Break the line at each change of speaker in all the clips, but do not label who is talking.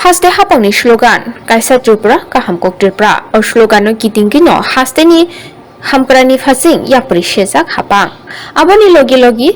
haste hapangni slogan kaisa tripura kaham kok tripura o slogan no kitingkino haste ni hamkrani phasing yapri sejak hapang aboni logi logi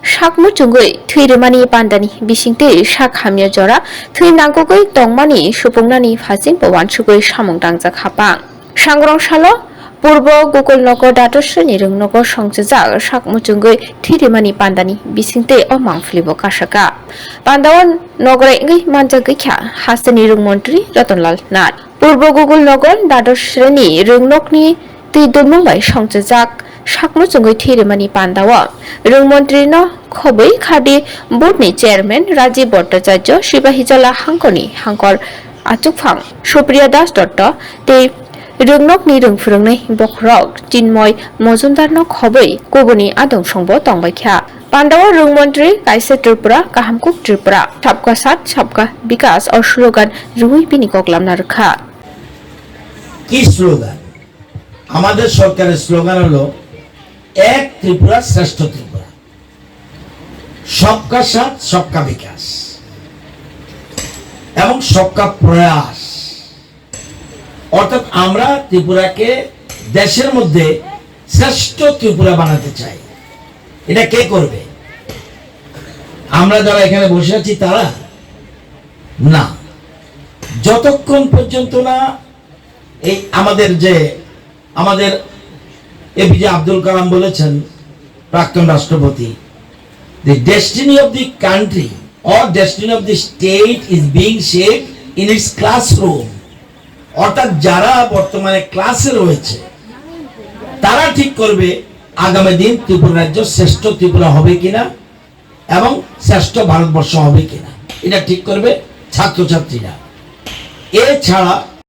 sak muchungwi Thwi remani pandani bisingte sak hamya jora Thwi nangkukoi tongmani supungnani phasing bawan sugoi samung dangjak hapang sangrong salo Purba Gakulnagar datrasni rungnogo songjak sak muchungwi Thwi remani pandani bisingte o mangflibo kasaka Pandawan nogre ngai manjak kya hasteni rung Montri Ratan Nath Purba Gakulnagar datrasni rungnokni tui dumbai songjak sak muchungwi Thwi remani pandawa rung Montri no khoboi khadi boardni chairman Rajiv Bhattacharya Sibahijala hangkoni hangkor achukphang Supriya Das Dotto tei rungnokni rungfurungnai bokrok Chinmoy Mojumdar no khoboi koboni adong songbo tongbai kha Pandawa rung Montri kaisa Tripura kahamkuk Tripura sabka sat sabka bikas or slogan rui bini koklam narkha
কি slogan আমাদের সরকারের slogan হলো এক ত্রিপুরা শ্রেষ্ঠ ত্রিপুরা सबका साथ सबका विकास এবং सबका প্রয়াস অর্থাৎ আমরা ত্রিপুরাকে দেশের মধ্যে শ্রেষ্ঠ ত্রিপুরা বানাতে চাই এটা কে করবে আমরা যারা এখানে বসে আছি তারা না যতক্ষণ পর্যন্ত না এই আমাদের এপিজে আব্দুল কালাম বলেছেন প্রাক্তন রাষ্ট্রপতি the destiny of the country or destiny of the state is being shaped in its classroom অর্থাৎ যারা বর্তমানে ক্লাসে রয়েছে তারা ঠিক করবে আগামী দিন ত্রিপুরা রাজ্য শ্রেষ্ঠ ত্রিপুরা হবে কিনা এবং শ্রেষ্ঠ ভারতবর্ষ হবে কিনা এটা ঠিক করবে ছাত্রছাত্রীরা এছাড়া